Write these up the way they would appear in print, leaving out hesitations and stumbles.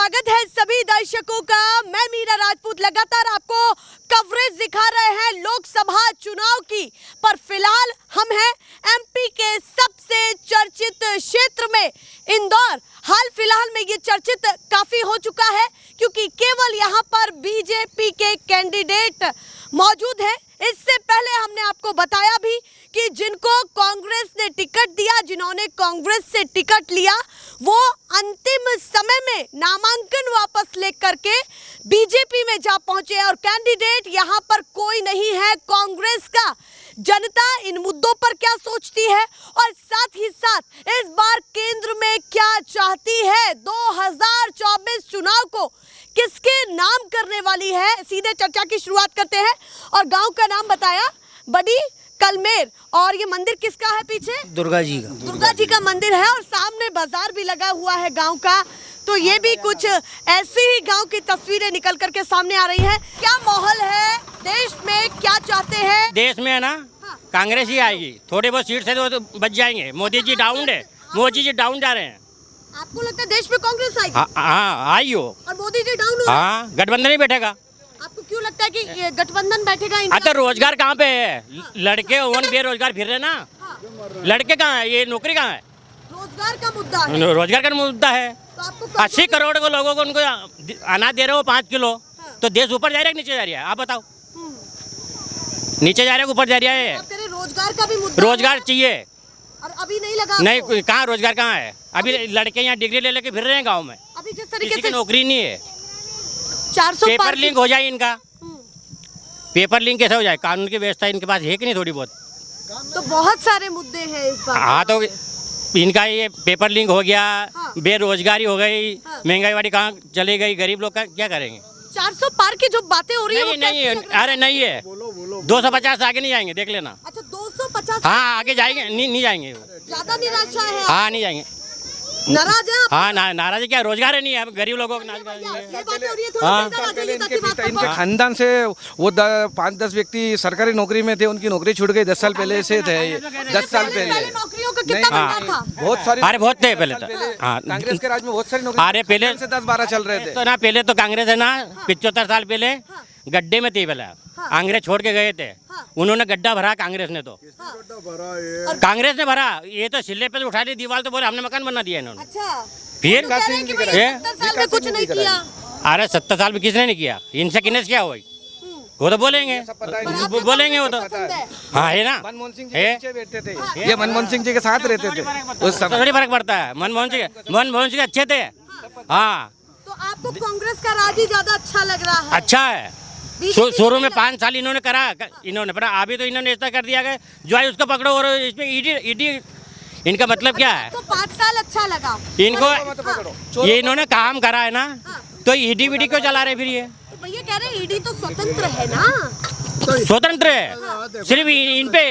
स्वागत है सभी दर्शकों का। मैं मीरा राजपूत लगातार आपको कवरेज दिखा रहे हैं लोकसभा चुनाव की, पर फिलहाल हम हैं एमपी के सबसे चर्चित क्षेत्र में इंदौर। हाल फिलहाल में ये चर्चित काफी हो चुका है क्योंकि केवल यहाँ पर बीजेपी के कैंडिडेट मौजूद हैं। इससे पहले हमने आपको बताया भी कि जिनको कांग्रेस ने टिकट दिया, जिन्होंने कांग्रेस से टिकट लिया, वो अंतिम समय में नामांकन वापस लेकर के बीजेपी में जा पहुंचे और कैंडिडेट यहाँ पर कोई नहीं है कांग्रेस का। जनता इन मुद्दों पर क्या सोचती है और साथ ही साथ इस बार केंद्र में क्या चाहती है, 2024 चुनाव को किसके नाम करने वाली है, सीधे चर्चा की शुरुआत करते हैं। और गांव का नाम बताया बड़ी कलमेर, और ये मंदिर किसका है पीछे? दुर्गा जी का। दुर्गा जी का मंदिर है और सामने बाजार भी लगा हुआ है गांव का। तो ये भी कुछ ऐसी ही गांव की तस्वीरें निकल करके सामने आ रही है। क्या माहौल है देश में, क्या चाहते हैं? देश में है ना, हाँ। कांग्रेस ही आएगी। थोड़े बहुत सीट से तो बच जाएंगे। मोदी जी डाउन है, मोदी जी डाउन जा रहे हैं। आपको लगता है देश में कांग्रेस आएगी? हाँ आई हो। और मोदी जी डाउन हो? हाँ, गठबंधन ही बैठेगा। आपको क्यों लगता है कि ये गठबंधन बैठेगा? अच्छा, रोजगार कहाँ पे है? लड़के वन बेरोजगार फिर रहे ना। हाँ। लड़के कहाँ है? ये नौकरी कहाँ है? रोजगार का मुद्दा है। रोजगार का मुद्दा है। तो आपको 80 करोड़ को लोगों को उनको अनाज दे रहे हो 5 किलो। हाँ। तो देश ऊपर जा रहा है नीचे जा रहा है? आप बताओ। नीचे जा रहा है ऊपर जा रहा है? आप कह रहे रोजगार का भी मुद्दा रोजगार चाहिए। और अभी नहीं लगा? नहीं, कहाँ रोजगार कहाँ है? अभी लड़के यहाँ डिग्री ले लेके फिर रहे हैं गाँव में। अभी जिस किसी तरीके की से नौकरी नहीं है। 400 पेपर लिंक हो जाए इनका। पेपर लिंक कैसे हो जाए? कानून की व्यवस्था इनके पास है कि नहीं थोड़ी बहुत? तो बहुत सारे मुद्दे हैं इस बार। हाँ, तो इनका ये पेपर लिंक हो गया। हाँ। बेरोजगारी हो गई। हाँ। महंगाई वाली कहाँ चली गई? गरीब लोग का क्या करेंगे? 400 पार की जो बातें हो रही है वो नहीं कैसी नहीं, लग रही है? अरे नहीं है। 250 आगे नहीं जाएंगे, देख लेना। अच्छा 250? हाँ, आगे जाएंगे नहीं जाएंगे। ज्यादा निराशा है? हाँ, नहीं जाएंगे। नाराज है आप? हाँ, नाराज क्या? रोजगार नहीं है, गरीब लोगों को ये बातें हो रही है, थोड़ा हाँ। इधर आ जाइए ताकि बात कर इनके पाऊं। खानदान से वो 5-10 व्यक्ति सरकारी नौकरी में थे, उनकी नौकरी छूट गई। 10 साल पहले से थे, 10 साल पहले पहले नौकरियों का कितना हाँ। मुद्दा था? बहुत सारी। अरे बहुत थे पहले तो। हाँ, कांग्रेस के राज में बहुत सारी नौकरी। अरे पहले से 10-12 चल रहे थे। तो ना, पहले तो कांग्रेस है ना 75 साल पहले गड्ढे में थी। पहले कांग्रेस छोड़ के गए थे, उन्होंने गड्ढा भरा कांग्रेस ने। तो कांग्रेस ने भरा, ये तो सिले पे उठा ली दीवार, तो बोले हमने मकान बना दिया इन्होंने। अच्छा, फिर कह रहे हैं कि भाई ये? 70 साल में कुछ नहीं किया। अरे 70 साल में किसने नहीं किया? इनसे किसने क्या हुआ? वो तो बोलेंगे, बोलेंगे वो तो। हाँ, है ना। मनमोहन सिंह जी है? के पीछे बैठते थे, ये मनमोहन सिंह जी के साथ रहते थे उस समय। थोड़ी फर्क पड़ता है। मनमोहन सिंह अच्छे थे। हाँ, तो आपको कांग्रेस का राज ही ज्यादा अच्छा लग रहा है? अच्छा है। शुरू में 5 साल इन्होंने करा, इन्होंने पर अभी तो इन्होंने ऐसा कर दिया कि जो है उसको पकड़ो। और इसमें ईडी इनका मतलब क्या है? तो 5 साल अच्छा लगा इनको। ये इन्होंने काम करा है ना, तो ईडी वीडी क्यों चला रहे फिर? ये तो भैया कह रहे हैं ईडी तो स्वतंत्र है ना? स्वतंत्र है, सिर्फ इन पे,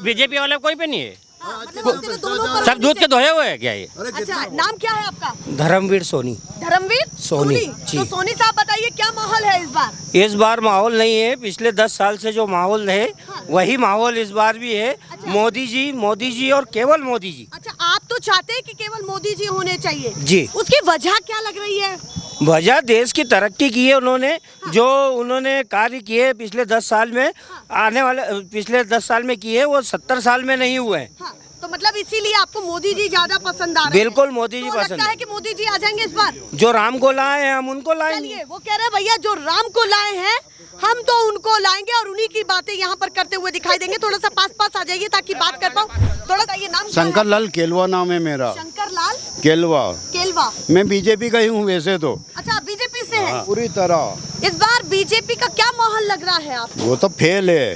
बीजेपी वाले कोई पे नहीं है। मतलब बोलते हैं दोनों पर सब दूध के दोहे हुए हैं क्या ये? अच्छा, नाम क्या है आपका? धर्मवीर सोनी। धर्मवीर सोनी, जी। तो सोनी साहब बताइए क्या माहौल है इस बार? इस बार माहौल नहीं है, पिछले 10 साल से जो माहौल है वही माहौल इस बार भी है। अच्छा। मोदी जी और केवल मोदी जी। अच्छा, आप तो चाहते हैं कि केवल मोदी जी होने चाहिए जी। उसकी वजह क्या लग रही है? वजह देश की तरक्की की है उन्होंने, जो उन्होंने कार्य किए पिछले 10 साल में, आने वाले पिछले 10 साल में किए, वो 70 साल में नहीं हुए। हाँ, तो मतलब इसीलिए आपको मोदी जी ज्यादा पसंद आ रहे हैं? बिल्कुल मोदी जी तो पसंद लगता है है। कि मोदी जी आ जाएंगे इस बार? जो राम को लाए हैं हम उनको लाएंगे। चलिए, वो कह रहे हैं भैया जो राम को लाए हैं हम तो उनको लाएंगे और उन्हीं की बातें यहाँ पर करते हुए दिखाई देंगे। थोड़ा सा पास आ जाइए ताकि बात कर पाऊँ। थोड़ा सा ये नाम शंकर लाल केलवा नाम है मेरा। शंकर लाल केलवा। मैं बीजेपी का ही हूँ वैसे तो। अच्छा, बीजेपी से है? पूरी तरह। इस बार बीजेपी का क्या माहौल लग रहा है आप? वो तो फेल है,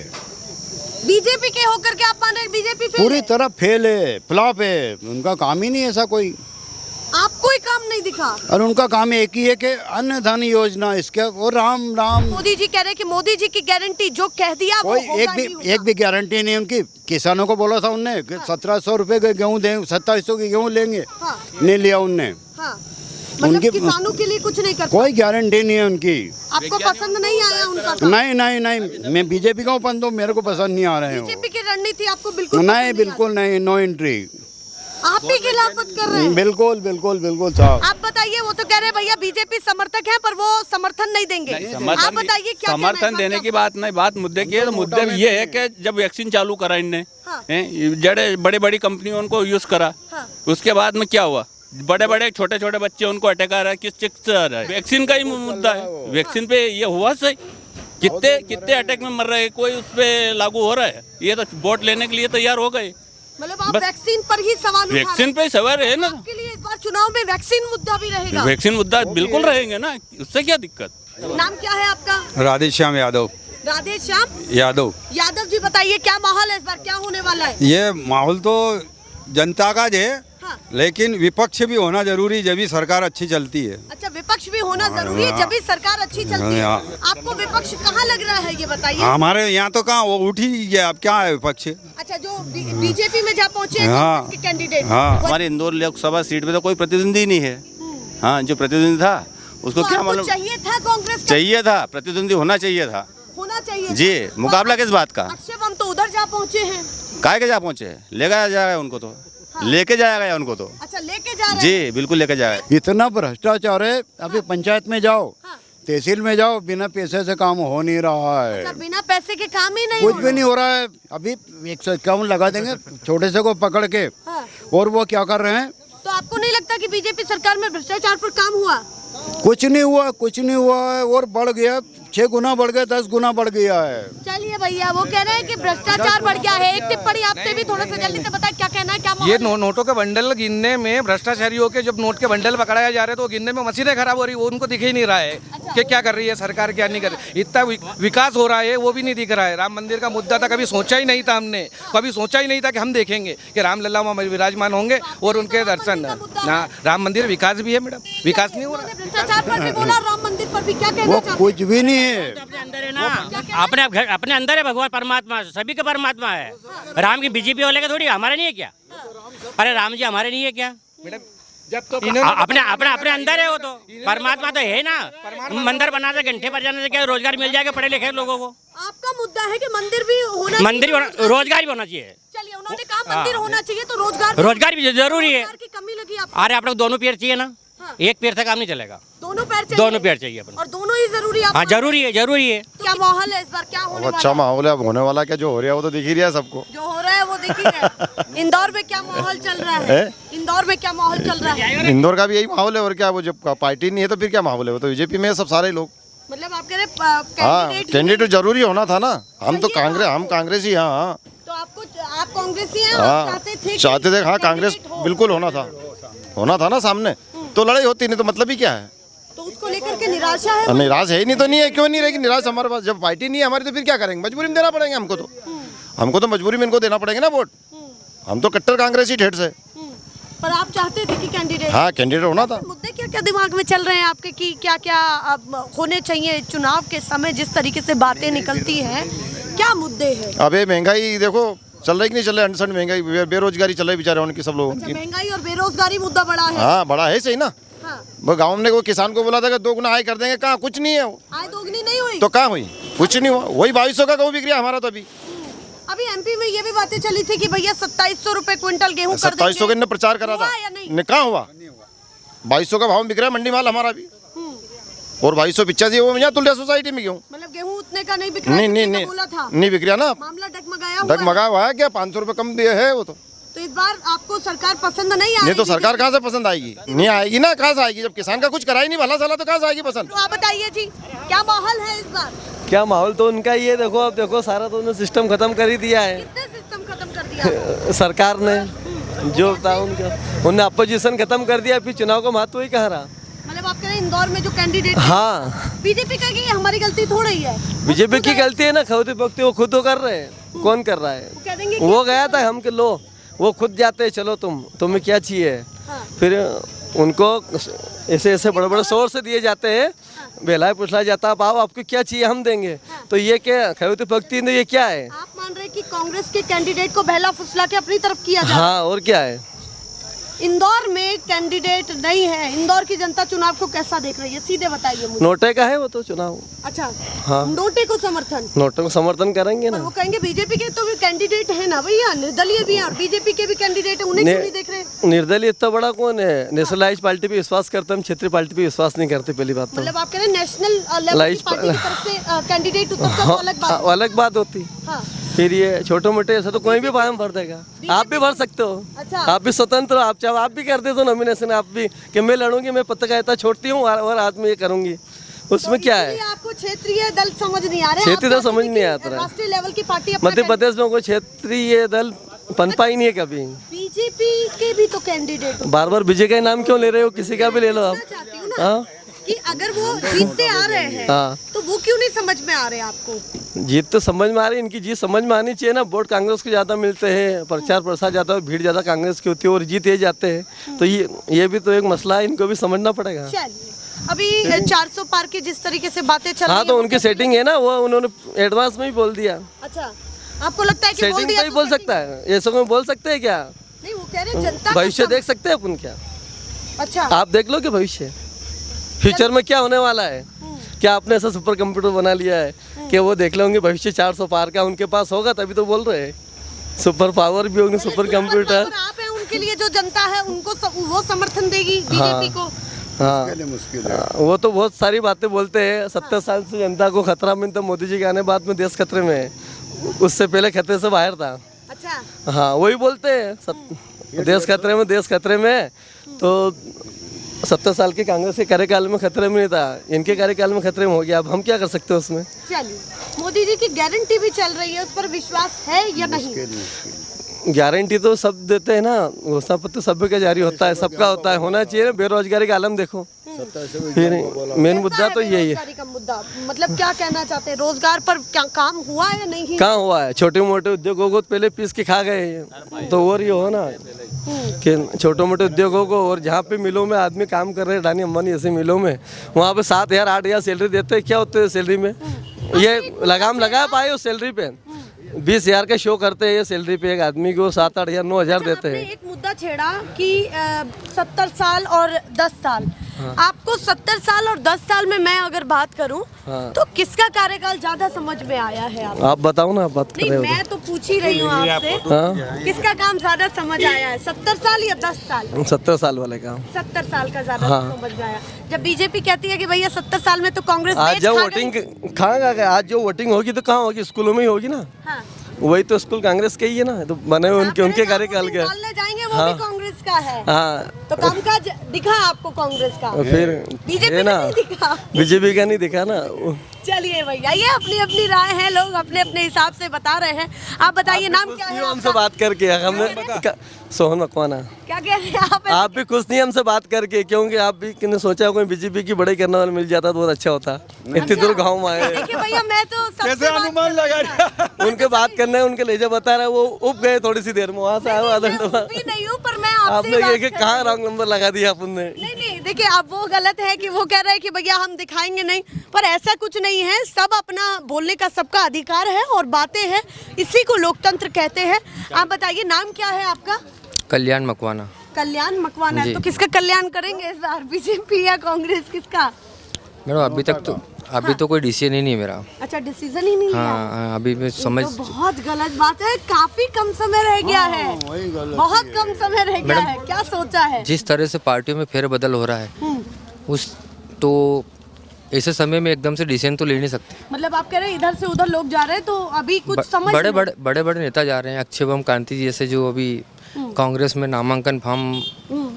बीजेपी के होकर के आप मान रहे बीजेपी फेल पूरी है? तरह फेल है, फ्लॉप है। उनका काम ही नहीं ऐसा कोई। आपको ही काम नहीं दिखा? और उनका काम एक ही है कि अन्न धन योजना, इसके वो राम। मोदी जी कह रहे हैं कि मोदी जी की गारंटी जो कह दिया वो कोई होगा ही होगा। एक भी गारंटी नहीं उनकी। किसानों को बोला था उनने 1700 रुपए के गेहूँ देंगे, 2700 की गेहूँ लेंगे। हाँ। नहीं लिया उनने। हाँ। मतलब उनकी किसानों के लिए कुछ नहीं करता? कोई गारंटी नहीं है उनकी। आपको पसंद नहीं आया उनका काम? नहीं, मैं बीजेपी का हूँ, तो मेरे को पसंद नहीं आ रहे हैं। बीजेपी की रणनीति आपको बिल्कुल नहीं, पसंद बिल्कुल नहीं, नो एंट्री। आप भी खिलाफत कर रहे हैं? बिल्कुल बिल्कुल बिल्कुल साहब। आप बताइए, वो तो कह रहे हैं भैया बीजेपी समर्थक है पर वो समर्थन नहीं देंगे। आप बताइए क्या कहना है समर्थन इस देने बात की बात नहीं, बात मुद्दे की है। तो मुद्दे में ये है कि जब वैक्सीन चालू करा इनने, जड़े बड़े बड़ी कंपनियों उनको यूज करा, उसके बाद में क्या हुआ, बड़े बड़े छोटे छोटे बच्चे उनको अटैक आ रहा है, किस चीज से आ रहा है, वैक्सीन का ही मुद्दा है। वैक्सीन पे ये हुआ सही, कितने कितने अटैक में मर रहे हैं, कोई उस पे लागू हो रहा है? ये तो वोट लेने के लिए तैयार हो गए। मतलब आप वैक्सीन पर ही सवाल उठा रहे हैं। वैक्सीन पे ही सवाल है ना, आपके लिए इस बार चुनाव में वैक्सीन मुद्दा भी रहेगा? वैक्सीन मुद्दा बिल्कुल रहेंगे ना, उससे क्या दिक्कत। नाम क्या है आपका? राधेश्याम यादव। राधेश्याम यादव। यादव जी, बताइए क्या माहौल है इस बार, क्या होने वाला है? ये माहौल तो जनता का है, हाँ। लेकिन विपक्ष भी होना जरूरी जब भी सरकार अच्छी चलती है। अच्छा, विपक्ष भी होना जरूरी है जब भी सरकार अच्छी चलती है। आपको विपक्ष कहाँ लग रहा है ये बताइए? हमारे यहाँ तो कहाँ, वो उठ ही गया, अब क्या है विपक्ष। अच्छा, जो बीजेपी में जा पहुंचे हैं हाँ। कांग्रेस के कैंडिडेट। हाँ। हमारे इंदौर लोकसभा सीट पे तो कोई प्रतिद्वंदी नहीं है। हाँ, जो प्रतिद्वंदी था उसको तो क्या आपको मालूम, चाहिए था कांग्रेस का? चाहिए था, प्रतिद्वंदी होना चाहिए था होना चाहिए था। जी। मुकाबला किस बात का? अक्षय हम तो उधर जा पहुंचे हैं। काहे के जा पहुंचे? लेगा जाएगा उनको तो, लेके जाएगा उनको तो। अच्छा, लेके जा रहे हैं। जी बिल्कुल लेके जाएगा। इतना भ्रष्टाचार है, अभी पंचायत में जाओ, हाँ। तहसील में जाओ, बिना पैसे से काम हो नहीं रहा है। अच्छा, बिना पैसे के काम ही नहीं कुछ हो भी नहीं हो रहा है। अभी 151 लगा देंगे छोटे से को पकड़ के, हाँ। और वो क्या कर रहे हैं? तो आपको नहीं लगता कि बीजेपी सरकार में भ्रष्टाचार पर काम हुआ? कुछ नहीं हुआ, कुछ नहीं हुआ है, और बढ़ गया, 6 गुना बढ़ गया, 10 गुना बढ़ गया है। चलिए भैया, वो कह रहे हैं कि भ्रष्टाचार बढ़ गया है। एक टिप्पणी आपसे भी थोड़ा सा जल्दी से बताएं, क्या कहना है, क्या माहौल ये है? नोटों के बंडल गिनने में भ्रष्टाचारियों के जब नोट के बंडल पकड़ाया जा रहे हैं तो वो गिनने में मशीनें खराब हो रही, वो उनको दिख ही नहीं रहा है कि क्या कर रही है सरकार, क्या नहीं कर रही। इतना विकास हो रहा है वो भी नहीं दिख रहा है। राम मंदिर का मुद्दा था, कभी सोचा ही नहीं था हमने, कभी सोचा ही नहीं था कि हम देखेंगे कि रामलला वहाँ विराजमान होंगे और उनके दर्शन। ना, राम मंदिर विकास भी है मैडम, विकास नहीं हो रहा है। भ्रष्टाचार पर भी बोला, राम मंदिर पर भी क्या कहना वो चाहते हैं? कुछ भी नहीं है। अपने अंदर है ना, अपने अंदर है भगवान परमात्मा, सभी का परमात्मा है। राम की बीजेपी वाले का थोड़ी, हमारे नहीं है क्या? अरे राम जी हमारे नहीं है क्या? जब तो अपने अपने अपने अंदर है वो तो परमात्मा तो है ना। मंदिर बना से घंटे पर जाने से क्या रोजगार मिल जाएगा पढ़े लिखे लोगों को? आपका मुद्दा है कि मंदिर भी होना मंदिर चाहिए। रोजगार भी होना चाहिए। चलिए, उन्होंने कहा मंदिर होना चाहिए तो रोजगार भी जरूरी है। रोजगार की कमी लगी आपको? अरे आप लोग दोनों पैर चाहिए ना, हाँ। एक पैर से काम नहीं चलेगा, दोनों पैर चाहिए। दोनों पैर चाहिए अपन। और दोनों ही जरूरी है। हाँ जरूरी है, जरूरी है। क्या माहौल है इस बार, क्या होने वाला अच्छा है? माहौल है। अब होने वाला क्या, जो हो रहा है वो तो दिख ही रहा है सबको। जो हो रहा है वो दिख ही रहा है। इंदौर में क्या माहौल चल रहा है? इंदौर में क्या माहौल चल रहा है? इंदौर का भी यही माहौल है, और क्या, वो जब पार्टी नहीं है तो फिर क्या माहौल है, वो तो बीजेपी में है सब सारे लोग। मतलब आप कह रहे हाँ, कैंडिडेट कैंडिडेट जरूरी होना था ना। हम तो चाहिए कांग्रेस, हम कांग्रेस ही। हाँ तो आपको, आप कांग्रेसी हैं, हाँ, आप चाहते थे। हाँ, कांग्रेस कैंडिडेट हो। बिल्कुल होना था ना सामने, तो लड़ाई होती नहीं तो मतलब ही क्या है? तो उसको लेकर के निराशा है? निराश है ही नहीं तो नहीं है, क्यों नहीं रहेगी निराश हमारे पास? जब पार्टी नहीं है हमारी तो फिर क्या करेंगे? मजबूरी में देना पड़ेंगे हमको तो। हमको तो मजबूरी में इनको देना पड़ेगा ना वोट। हम तो कट्टर कांग्रेसी ठेठ से। पर आप चाहते थे कि कैंडिडेट? हाँ, कैंडिडेट होना था। मुद्दे क्या क्या दिमाग में चल रहे हैं आपके कि क्या क्या अब होने चाहिए चुनाव के समय? जिस तरीके से बातें निकलती हैं, क्या मुद्दे हैं? अबे महंगाई देखो चल रही कि नहीं चल रही, अनशन महंगाई, बेरोजगारी चल रही बेचारे उनकी, सब लोगों की। महंगाई और बेरोजगारी मुद्दा बड़ा है। हाँ, बड़ा है, सही ना। हाँ। वो गाँव में वो किसान को बोला था कि 2 गुना आय कर देंगे, कहाँ कुछ नहीं है। आय दोगुनी नहीं हुई तो कहाँ हुई? कुछ नहीं हुआ। वही 2200 का गेहूँ बिक रहा हमारा तो अभी। अभी एमपी में ये भी बातें चली थी कि भैया 2700 रुपए क्विंटल गेहूं कर 2700 के प्रचार करा था, हुआ या नहीं? कहाँ हुआ? 2200 का भाव बिक रहा है मंडी माल हमारा भी, और 2285 वो यहाँ तुल्य सोसाइटी में गेहूँ। मतलब गेहूं उतने का नहीं बिक रहा, नहीं बोला था। नहीं बिक रहा ना, मामला डगमगाया हुआ है। डगमगा हुआ है क्या? 500 रुपये कम दिए है वो तो। तो इस बार आपको सरकार पसंद नहीं आएगी? नहीं तो सरकार कहाँ से पसंद आएगी? नहीं आएगी ना, कहाँ से आएगी? जब किसान का कुछ करा ही नहीं भला साला तो कहाँ से आएगी पसंद? तो आप बताइए जी, क्या माहौल है इस बार? क्या माहौल तो उनका ही है। देखो अब देखो, सारा तो उन्होंने सिस्टम खत्म कर ही दिया है। कितने सिस्टम खत्म कर दिया सरकार ने, जो था उनका, उन्होंने अपोजिशन खत्म कर दिया, फिर चुनाव का महत्व ही कहाँ रहा। मतलब आप कह रहे हैं इंदौर में जो कैंडिडेट हाँ, बीजेपी का की हमारी गलती थोड़ी ही है। बीजेपी की गलती है ना, खौती पक्ति वो खुद तो कर रहे हैं। कौन कर रहा है? वो कह देंगे वो गया था, हम के लो, वो खुद जाते, चलो तुम्हें क्या चाहिए। हाँ। फिर उनको ऐसे ऐसे बड़े बड़े सोर्स दिए जाते हैं, बेला पूछा जाता है, आप आपको क्या चाहिए हम देंगे। तो ये क्या खौती पक्ति ने, ये क्या है? आप मान रहे कि कांग्रेस के कैंडिडेट को बहला फुसला के अपनी तरफ किया जाए? हाँ, और क्या है? इंदौर में कैंडिडेट नहीं है, इंदौर की जनता चुनाव को कैसा देख रही है, सीधे बताइए मुझे। नोटे का है वो तो चुनाव। अच्छा, हाँ। नोटे को समर्थन, नोटे को समर्थन करेंगे पर ना। वो कहेंगे बीजेपी के तो भी कैंडिडेट है ना भैया, निर्दलीय भी है और बीजेपी के भी कैंडिडेट है, उन्हें क्यों नहीं देख रहे? निर्दलीय इतना बड़ा कौन है? नेशनलाइज पार्टी पे विश्वास करते हम, क्षेत्रीय पार्टी पे विश्वास नहीं करते। पहली बात तो मतलब आप कह रहे हैं नेशनल लेवल की पार्टी की तरफ से कैंडिडेट उतरता तो अलग बात। अलग बात होती। हाँ। फिर ये छोटे मोटे ऐसा तो कोई भी फॉर्म भर देगा, आप भी भर सकते हो। अच्छा। आप भी स्वतंत्र हो, आप चाहे आप भी कर दे तो नॉमिनेशन आप भी कि मैं लड़ूंगी, मैं पत्रकारिता छोड़ती हूँ और आज मैं ये करूंगी, उसमें क्या है? आपको क्षेत्रीय दल समझ नहीं आ रहे? क्षेत्रीय दल समझ नहीं आता रहा। राष्ट्रीय लेवल की पार्टी अपना मध्य प्रदेश में कोई क्षेत्रीय दल पनपा ही नहीं है कभी। बीजेपी के भी तो कैंडिडेट बार बार बीजेपी का नाम क्यों ले रहे हो? किसी का भी ले लो आप। चाहती हूँ ना कि अगर वो जीतते आ रहे हैं तो वो क्यों नहीं समझ में आ रहे आपको? जीत तो समझ में आ रही है, इनकी जीत समझ में आनी चाहिए ना। वोट कांग्रेस को ज़्यादा मिलते हैं, प्रचार प्रसार ज़्यादा, भीड़ ज़्यादा कांग्रेस की होती है और जीत ये जाते हैं, तो ये भी तो एक मसला है, इनको भी समझना पड़ेगा। चलिए, अभी 400 पार की जिस तरीके से बातें चल रही हाँ, तो उनकी सेटिंग है ना, वो उन्होंने एडवांस में ही बोल दिया। अच्छा, आपको लगता है कि बोल सेटिंग दिया तो ही तो बोल सकता है, ऐसा कोई बोल सकते हैं क्या? नहीं, वो कह रहे हैं जनता भविष्य देख सकते हैं अपन क्या? अच्छा, आप देख लो कि भविष्य फ्यूचर में क्या होने वाला है, क्या आपने ऐसा सुपर कंप्यूटर बना लिया है कि वो देख लेंगे भविष्य 400 पार का उनके पास होगा, तभी तो बोल रहे हैं सुपर पावर भी होंगे, सुपर कंप्यूटर। आप हैं उनके लिए, जो जनता है उनको वो समर्थन देगी बीजेपी को। हाँ, वो तो बहुत सारी बातें बोलते हैं। 70 साल से जनता को खतरा में, तो मोदी जी के आने बाद में देश खतरे में है, उससे पहले खतरे से बाहर था। अच्छा, हाँ, वही बोलते हैं देश खतरे में, देश खतरे में। तो 70 साल के कांग्रेस के कार्यकाल में खतरे में नहीं था, इनके कार्यकाल में खतरे में हो गया। अब हम क्या कर सकते हैं उसमें? चलिए, मोदी जी की गारंटी भी चल रही है, उस पर विश्वास है या नहीं? गारंटी तो सब देते हैं ना, घोषणा पत्र सब का जारी होता है, सबका होता है, होना चाहिए ना। बेरोजगारी का आलम देखो, फिर मेन मुद्दा तो यही है। बेरोजगारी का मुद्दा मतलब क्या कहना चाहते हैं? रोजगार पर क्या काम हुआ है या नहीं? कहाँ हुआ है? छोटे मोटे उद्योगों को पहले पीस के खा गए, तो और ये हो ना कि छोटे मोटे उद्योगों को, और जहाँ पे मिलों में आदमी काम कर रहे हैं, अडानी अंबानी ऐसे मिलों में, वहाँ पे 7,000 8,000 सैलरी देते हैं। क्या होते हैं सैलरी में? ये लगाम लगा पाए उस सैलरी पे? 20,000 का शो करते हैं ये सैलरी पे एक आदमी को, 7-8 हज़ार 9 हज़ार देते हैं। एक मुद्दा छेड़ा कि 70 साल और 10 साल। आपको 70 साल और 10 साल में मैं अगर बात करूं तो किसका कार्यकाल ज्यादा समझ में आया है आपको? आप बताओ ना, आप बात कर नहीं, रहे हो। मैं तो पूछ ही रही हूँ आपसे, किसका काम ज्यादा समझ आया है, 70 साल या 10 साल? 70 साल वाले का। 70 साल का ज्यादा समझ में आया। जब बीजेपी कहती है कि भैया 70 साल में तो कांग्रेस आज जब वोटिंग कहाँ, आज जो वोटिंग होगी तो कहाँ होगी? स्कूलों में ही होगी ना। वही तो स्कूल कांग्रेस के ही है ना, तो बने हुए उनके कार्यकाल के। जाएंगे वो भी कांग्रेस का है। हाँ, तो कामकाज दिखा आपको कांग्रेस का? फिर बीजेपी ना, नहीं दिखा। बीजेपी का नहीं दिखा ना। चलिए भैया, ये अपनी अपनी राय है, लोग अपने अपने हिसाब से बता रहे हैं। आप बताइए, नाम क्या है? हमसे बात करके हमने सोहन मकवाना। क्या कह रहे हैं आप भी खुश नहीं हमसे बात करके? क्योंकि आप भी किन्ने सोचा कोई बीजेपी की बड़ाई करने वाला मिल जाता तो बहुत अच्छा होता। इतनी दूर गाँव में आए। देखिए भैया, मैं तो कैसे अनुमान लगा रहा? उनके बात करने, उनके लेजा बता रहा है, वो उब गए थोड़ी सी देर में, वहाँ से आए आधा घंटा। नहीं हूँ, पर मैं आपने ये कहाँ रॉन्ग नंबर लगा दिया आपने? नहीं, देखिए अब वो गलत है कि वो कह रहे हैं कि भैया हम दिखाएंगे नहीं, पर ऐसा कुछ नहीं है। सब अपना बोलने का सबका अधिकार है और बातें हैं, इसी को लोकतंत्र कहते हैं। आप बताइए, नाम क्या है आपका? कल्याण मकवाना। कल्याण मकवाना। तो किसका कल्याण करेंगे इस बार, बीजेपी या कांग्रेस, किसका? मैडम अभी तो कोई डिसीजन ही नहीं है मेरा। अच्छा, डिसीजन ही नहीं है? हाँ, अभी मैं समझ। तो बहुत गलत बात है, काफी कम समय रह गया है, बहुत कम समय रह गया है। क्या सोचा है? जिस तरह से पार्टियों में फेरबदल हो रहा है, उस तो ऐसे समय में एकदम से डिसीजन तो ले नहीं सकते। मतलब आप कह रहे हैं इधर से उधर लोग जा रहे हैं, तो अभी कुछ समझ बड़े नेता जा रहे हैं। अक्षय बम कांति जी जैसे, जो अभी कांग्रेस में नामांकन फॉर्म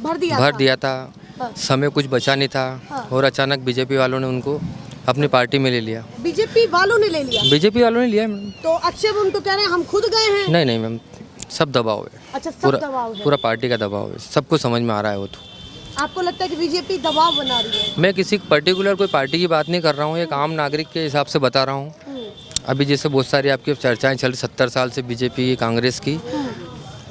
भर दिया था, समय कुछ बचा नहीं था, और अचानक बीजेपी वालों ने उनको अपनी पार्टी में ले लिया। बीजेपी वालों ने ले लिया? बीजेपी वालों ने लिया मैम। तो अक्षय बम तो कह रहे हैं हम खुद गए हैं। नहीं मैम, सब दबाव है। अच्छा, सब दबाव है? पूरा पार्टी का दबाव है, सबको समझ में आ रहा है वो तो। आपको लगता है कि बीजेपी दबाव बना रही है? मैं किसी पर्टिकुलर कोई पार्टी की बात नहीं कर रहा हूँ, एक आम नागरिक के हिसाब से बता रहा हूँ। अभी जैसे बहुत सारी आपकी चर्चाएं चल रही 70 साल से बीजेपी कांग्रेस की,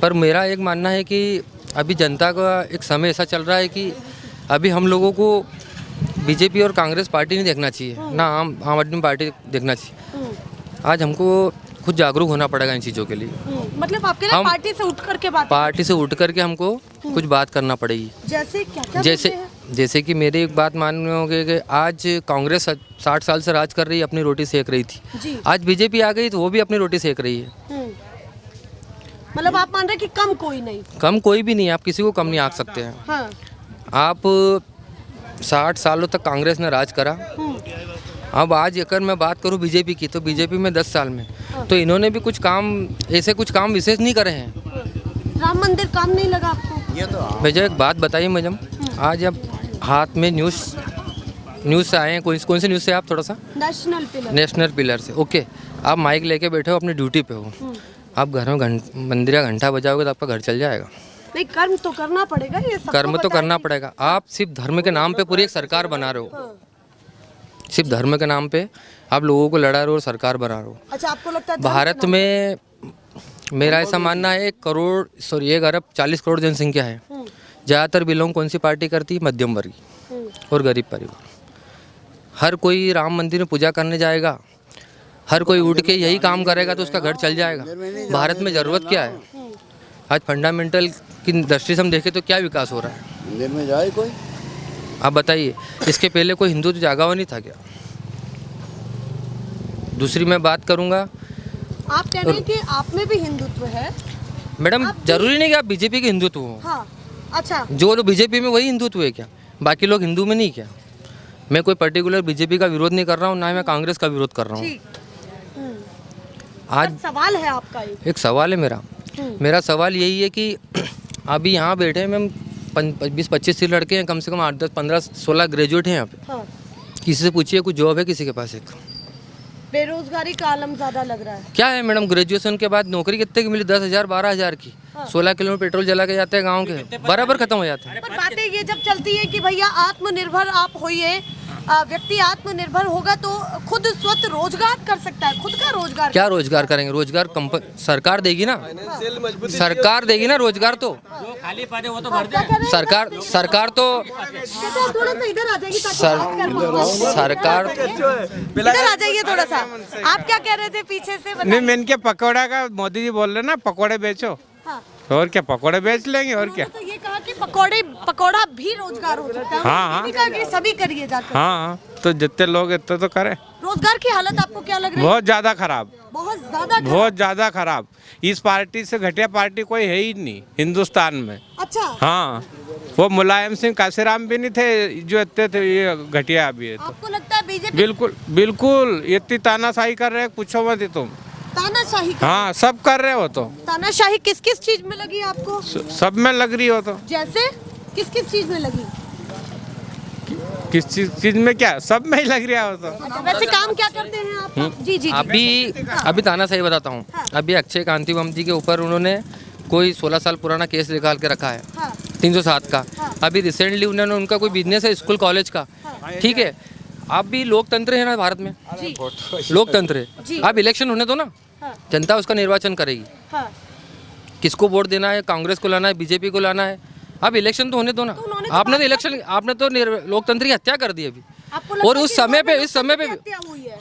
पर मेरा एक मानना है कि अभी जनता का एक समय ऐसा चल रहा है कि अभी हम लोगों को बीजेपी और कांग्रेस पार्टी नहीं देखना चाहिए, ना आम आदमी पार्टी देखना चाहिए। आज हमको खुद जागरूक होना पड़ेगा इन चीज़ों के लिए। मतलब आपके लिए पार्टी से उठ करके हमको कुछ बात करना पड़ेगी। जैसे क्या जैसे कि मेरी एक बात मानोगे कि आज कांग्रेस 60 साल से राज कर रही है, अपनी रोटी सेक रही थी। आज बीजेपी आ गई तो वो भी अपनी रोटी सेक रही है। मतलब आप मान रहे हैं कि कम कोई नहीं? कम कोई भी नहीं है, आप किसी को कम नहीं आंक सकते हैं। हाँ। आप 60 सालों तक कांग्रेस ने राज करा। अब आज अगर मैं बात करूं बीजेपी की, तो बीजेपी में 10 साल में तो इन्होंने भी कुछ काम विशेष नहीं करे हैं। राम मंदिर काम नहीं लगा आपको? भैया एक बात बताइए मैडम, आज अब हाथ में न्यूज़ से आए हैं, कौन से न्यूज़ से आप? थोड़ा सा नेशनल पिलर से। ओके, आप माइक लेके बैठे हो, अपनी ड्यूटी पे हो, आप घर में मंदिर का घंटा बजाओगे तो आपका घर चल जाएगा? नहीं, कर्म तो करना पड़ेगा। ये कर्म तो करना पड़ेगा। आप सिर्फ धर्म के नाम पे पूरी एक सरकार बना रहे हो। सिर्फ धर्म के नाम पे आप लोगों को लड़ा रहे हो और सरकार बना रहे हो। अच्छा, आपको लगता है भारत में मेरा ऐसा मानना है 1 अरब 40 करोड़ जनसंख्या है। ज़्यादातर बिलोंग कौन सी पार्टी करती है? मध्यम वर्गीय और गरीब परिवार। हर कोई राम मंदिर में पूजा करने जाएगा, हर कोई उठ के यही काम करेगा तो उसका घर चल जाएगा। भारत में ज़रूरत क्या है? आज फंडामेंटल की दृष्टि से हम देखें तो क्या विकास हो रहा है? मंदिर में जाए कोई? आप बताइए, इसके पहले कोई हिंदू तो जागा हुआ नहीं था क्या? दूसरी मैं बात करूंगा, आप कह रहे हैं कि आप में भी हिंदुत्व है? मैडम जरूरी नहीं कि आप बीजेपी के हिंदुत्व हो। हाँ, अच्छा, जो तो बीजेपी में वही हिंदुत्व है क्या? बाकी लोग हिंदू में नहीं क्या? मैं कोई पर्टिकुलर बीजेपी का विरोध नहीं कर रहा हूँ, ना ही मैं कांग्रेस का विरोध कर रहा हूँ। आज सवाल है आपका, एक सवाल है मेरा सवाल यही है कि अभी यहाँ बैठे हैं मैम 20-25 से लड़के हैं, कम से कम 8, 10, 15, 16 ग्रेजुएट हैं यहाँ पे। हाँ। किसी से पूछिए कुछ जॉब है किसी के पास? एक बेरोजगारी का आलम ज्यादा लग रहा है। क्या है मैडम, ग्रेजुएशन के बाद नौकरी कितने की मिली? 10,000 12,000 की। 16 किलो पेट्रोल जला के जाते हैं गाँव के, बराबर खत्म हो जाते हैं। पर बातें ये जब चलती है कि भैया आत्मनिर्भर आप होइए, व्यक्ति आत्मनिर्भर होगा तो खुद स्वतः रोजगार कर सकता है, खुद का रोजगार। क्या रोजगार करेंगे? रोजगार सरकार देगी ना, सरकार देगी ना रोजगार। तो खाली पदे वो तो भर दे। सरकार तो थोड़ा सा इधर आ जाएगी सरकार इधर आ जाइए थोड़ा सा। आप क्या कह रहे थे पीछे से? नहीं, मैं इनके पकौड़ा का मोदी जी बोल रहे ना, पकौड़े बेचो। हाँ। और क्या, पकौड़े बेच लेंगे और क्या। तो ये कहा कि पकौड़ा भी रोजगार हो सकता है। हाँ, ये कहा कि सभी करिए जाकर। हाँ, तो जितने लोग इतने तो करें। रोजगार की हालत आपको क्या लग रही है? बहुत ज्यादा खराब, बहुत ज्यादा खराब। इस पार्टी से घटिया पार्टी कोई है ही नहीं हिंदुस्तान में। अच्छा, हाँ, वो मुलायम सिंह काशीराम भी नहीं थे जो इतने थे, ये घटिया अभी है। तो आपको लगता है बीजेपी? बिल्कुल इतनी तानाशाही कर रहे हैं, पूछो मत तुम। तानाशाही? हाँ, सब कर रहे हो। तो तानाशाही किस किस चीज में लगी आपको? सब में लग रही हो। तो जैसे किस किस चीज में लगी? किस चीज में क्या? सब में ही लग रहा हो। तो वैसे काम क्या करते हैं आप? जी। अभी तानाशाही बताता हूँ। अभी अक्षय कांतिवम जी के ऊपर उन्होंने कोई 16 साल पुराना केस निकाल के रखा है, 307 का। अभी रिसेंटली उन्होंने उनका कोई बिजनेस है स्कूल कॉलेज का, ठीक है। अब भी लोकतंत्र है ना भारत में, लोकतंत्र है। अब इलेक्शन होने दो ना, जनता उसका निर्वाचन करेगी। किसको वोट देना है, कांग्रेस को लाना है, बीजेपी को लाना है, अब इलेक्शन तो होने दो ना। आपने तो लोकतंत्र की हत्या कर दी अभी। और इस समय पे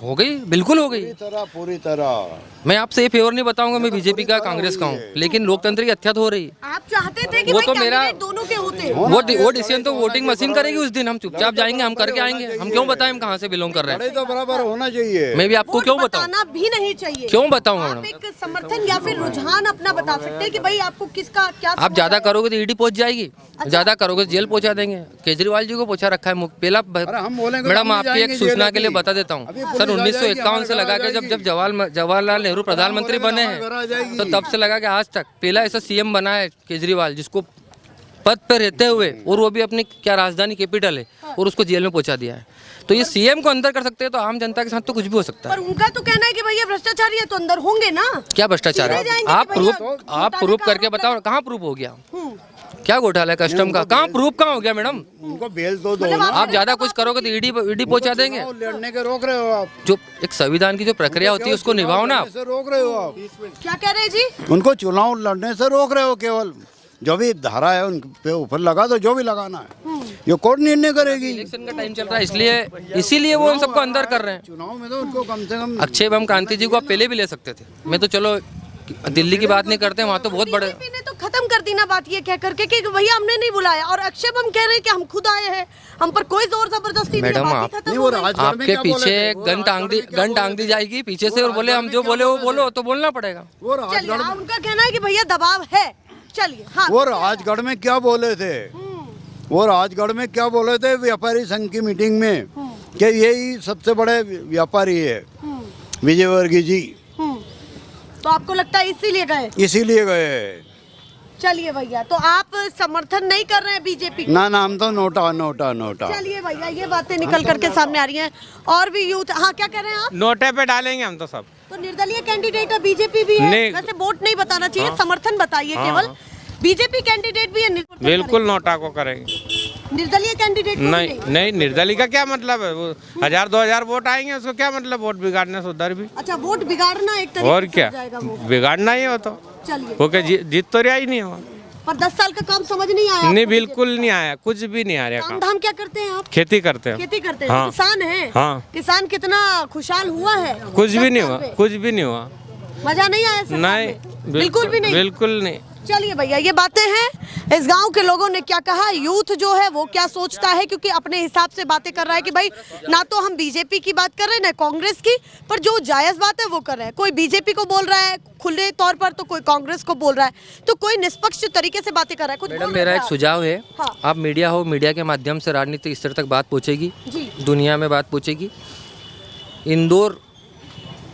हो गई, बिल्कुल हो गई, पूरी तरह। मैं आपसे ये फेवर नहीं बताऊंगा मैं बीजेपी का कांग्रेस का हूँ, लेकिन लोकतंत्र की हत्या तो हो रही है। आप चाहते थे कि वो भाई तो मेरा दोनों के होते हैं। वो डिसीजन तो वोटिंग मशीन करेगी उस दिन। हम चुपचाप जाएंगे, हम करके आएंगे। हम क्यों बताएं हम कहाँ से बिलोंग कर रहे हैं? तो बराबर होना चाहिए। मैं भी आपको क्यों बताऊं? बताना भी नहीं चाहिए। क्यों बताऊंगा मैडम? एक समर्थन या फिर रुझान अपना बता सकते हैं कि भाई आपको किसका क्या। आप ज्यादा करोगे तो ईडी पहुंच जाएगी, ज्यादा करोगे तो जेल पहुंचा देंगे। केजरीवाल जी को पहुंचा रखा है पहला। मैडम आपकी एक सूचना के लिए बता देता हूँ, सन 1951 से लगा के जब जवाहरलाल नेहरू प्रधानमंत्री बने हैं, तो तब से लगा के आज तक पहला ऐसा सीएम बना है केजरीवाल, जिसको पद पर रहते हुए, और वो भी अपनी क्या राजधानी कैपिटल है, और उसको जेल में पहुंचा दिया है। तो ये सीएम को अंदर कर सकते हैं, तो आम जनता के साथ तो कुछ भी हो सकता है। पर उनका तो कहना है कि भैया भ्रष्टाचारी है तो अंदर होंगे ना। क्या भ्रष्टाचार है? आप प्रूफ करके बताओ, कहाँ प्रूफ हो गया? क्या घोटाला है कस्टम का? कहाँ प्रूफ कहाँ हो गया मैडम? उनको बेल तो दो। आप ज्यादा कुछ करोगे तो ईडी पहुंचा देंगे। लड़ने के रोक रहे हो आप। जो एक संविधान की जो प्रक्रिया होती है उसको निभाओ ना। रोक रहे हो आप। क्या कह रहे जी? उनको चुनाव लड़ने से रोक रहे हो। केवल जो भी धारा है उन पे ऊपर लगा दो, जो भी लगाना है ये कोर्ट निर्णय करेगी। इलेक्शन का टाइम चल रहा है, इसीलिए वो उन सबको अंदर कर रहे हैं। चुनाव में तो उनको कम से कम अक्षय बम क्रांति जी को आप पहले भी ले सकते थे। मैं तो चलो दिल्ली की बात नहीं करते, वहाँ तो बहुत बड़े। बीजेपी ने तो खत्म कर दी ना बात ये कह करके कि भैया हमने नहीं बुलाया, और अक्षय हम कह रहे हैं कि हम खुद आए हैं, हम पर कोई जोर जबरदस्ती नहीं है, मैडम बात ही खत्म हो गई। आपके पीछे गन टांग दी जाएगी पीछे से, और बोले हम जो बोले वो बोलो, तो बोलना पड़ेगा। चलिए, उनका कहना है कि भैया दबाव है। चलिए, हाँ, वो राजगढ़ में क्या बोले थे, वो राजगढ़ में क्या बोले थे व्यापारी संघ की मीटिंग में, कि यही सबसे बड़े व्यापारी है विजयवर्गीय जी, तो आपको लगता है इसीलिए गए? इसीलिए गए। चलिए भैया, तो आप समर्थन नहीं कर रहे हैं बीजेपी? ना नाम तो नोटा नोटा नोटा। चलिए भैया, ये बातें निकल करके सामने आ रही हैं। और भी यूथ, हाँ क्या कह रहे हैं आप? नोटे पे डालेंगे हम तो सब। तो निर्दलीय कैंडिडेट है, बीजेपी भी है, वैसे वोट नहीं बताना चाहिए, समर्थन बताइए केवल। बीजेपी कैंडिडेट भी है, बिल्कुल नोटा को करेंगे। निर्दलीय कैंडिडेट नहीं, निर्दलीय का क्या मतलब है? वो 1000-2000 वोट आएंगे, उसको क्या मतलब वोट बिगाड़ने से उधर भी। अच्छा, वोट बिगाड़ना एक तरीके और क्या, बिगाड़ना ही हो तो। चलिए, वो क्या जीत तो रहा ही नहीं हो। पर 10 साल का काम समझ नहीं आया? नहीं, बिल्कुल नहीं आया, कुछ भी नहीं आ रहा। काम धाम क्या करते हैं आप? खेती करते हैं। खेती करते हैं, हाँ। किसान हैं। हाँ। किसान कितना खुशहाल हुआ है? कुछ भी नहीं हुआ, कुछ भी नहीं हुआ। मजा नहीं आया सरकार नहीं, में? बिल्कुल भी नहीं, बिल्कुल नहीं। चलिए भैया, ये बातें हैं। इस गांव के लोगों ने क्या कहा, यूथ जो है वो क्या सोचता है, क्योंकि अपने हिसाब से बातें कर रहा है कि भाई ना तो हम बीजेपी की बात कर रहे हैं ना कांग्रेस की, पर जो जायज बात है वो कर रहे हैं। कोई बीजेपी को बोल रहा है खुले तौर पर, तो कोई कांग्रेस को बोल रहा है, तो कोई निष्पक्ष तरीके से बातें कर रहा है। कुछ मैडम, मेरा एक सुझाव है, आप मीडिया हो, मीडिया के माध्यम से राजनीतिक स्तर तक बात पहुँचेगी, दुनिया में बात पहुँचेगी। इंदौर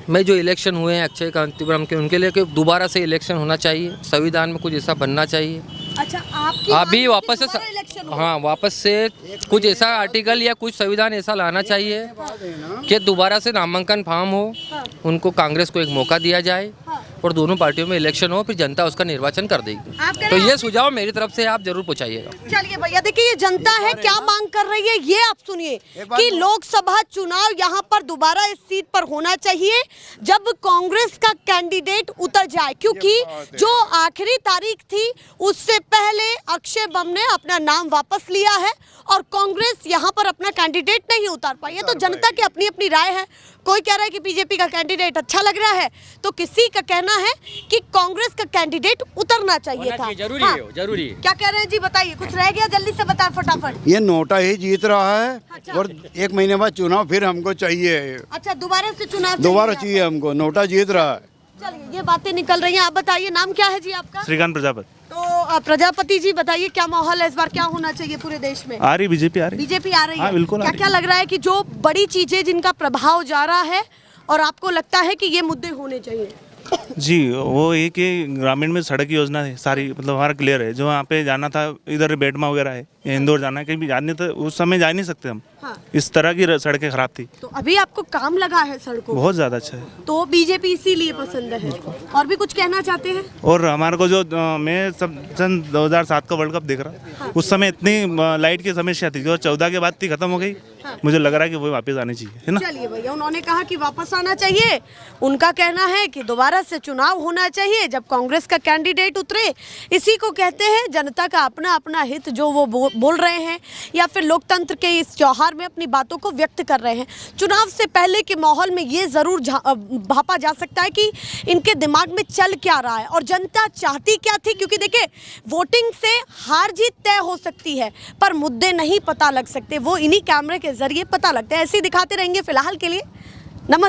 में जो इलेक्शन हुए हैं अक्षय कांतिपुरम के, उनके लिए दोबारा से इलेक्शन होना चाहिए, संविधान में कुछ ऐसा बनना चाहिए। अच्छा, आपकी अभी वापस से, हाँ, वापस से कुछ ऐसा आर्टिकल या कुछ संविधान ऐसा लाना चाहिए कि दोबारा से नामांकन फॉर्म हो, उनको कांग्रेस को एक मौका दिया जाए और दोनों पार्टियों में इलेक्शन हो, फिर जनता उसका निर्वाचन कर देगी। तो ये सुझाव मेरी तरफ से आप जरूर पहुँचाइएगा। चलिए भैया, देखिए ये जनता है क्या मांग कर रही है, ये आप सुनिए कि लोकसभा चुनाव यहाँ पर दोबारा इस सीट पर होना चाहिए जब कांग्रेस का कैंडिडेट उतर जाए, क्योंकि जो आखिरी तारीख थी उससे पहले अक्षय बम ने अपना नाम वापस लिया है और कांग्रेस यहाँ पर अपना कैंडिडेट नहीं उतार पाई है। तो जनता की अपनी अपनी राय है, कोई कह रहा है कि बीजेपी का कैंडिडेट अच्छा लग रहा है, तो किसी का कहना है कि कांग्रेस का कैंडिडेट उतरना चाहिए था। जरूरी हाँ। है, जरूरी है। क्या कह रहे हैं जी, बताइए, कुछ रह गया, जल्दी से बताएं फटाफट। ये नोटा ही जीत रहा है और 1 महीने बाद चुनाव फिर हमको चाहिए। अच्छा, दोबारा से चुनाव दोबारा चाहिए हमको, नोटा जीत रहा है। चलिए, ये बातें निकल रही हैं। आप बताइए, नाम क्या है जी आपका? श्रीकांत प्रजापति। तो प्रजापति जी बताइए, क्या माहौल है इस बार, क्या होना चाहिए पूरे देश में? आ रही बीजेपी, आ रही बीजेपी आ रही है। बिल्कुल। क्या क्या लग रहा है कि जो बड़ी चीजें जिनका प्रभाव जा रहा है और आपको लगता है कि ये मुद्दे होने चाहिए? जी, वो ये कि ग्रामीण में सड़क की योजना है सारी, मतलब हमारा क्लियर है। जो वहाँ पे जाना था, इधर बेटमा वगैरह है, इंदौर जाना है, कहीं भी जाने तो उस समय जा नहीं सकते हम। हाँ। इस तरह की सड़कें खराब थी। तो अभी आपको काम लगा है सड़कों, बहुत ज़्यादा अच्छा है, तो बीजेपी इसीलिए पसंद है। और भी कुछ कहना चाहते हैं? और हमारे को जो मैं सब सन 2007 का वर्ल्ड कप देख रहा, उस समय इतनी लाइट की समस्या थी, जो 14 के बाद थी, खत्म हो गई। मुझे लग रहा है कि वो वापस आनी चाहिए, है ना? चलिए भैया, उन्होंने कहा कि वापस आना चाहिए। उनका कहना है कि दोबारा से चुनाव होना चाहिए जब कांग्रेस का कैंडिडेट उतरे। इसी को कहते हैं जनता का अपना अपना हित, जो वो बोल रहे हैं या फिर लोकतंत्र के इस त्योहार में अपनी बातों को व्यक्त कर रहे हैं। चुनाव से पहले के माहौल में ये जरूर भापा जा सकता है कि इनके दिमाग में चल क्या रहा है और जनता चाहती क्या थी, क्योंकि देखिए वोटिंग से हार जीत तय हो सकती है पर मुद्दे नहीं पता लग सकते, वो इन्हीं कैमरे के जरिए पता लगते हैं। ऐसे ही दिखाते रहेंगे फिलहाल के लिए। नमस्ते।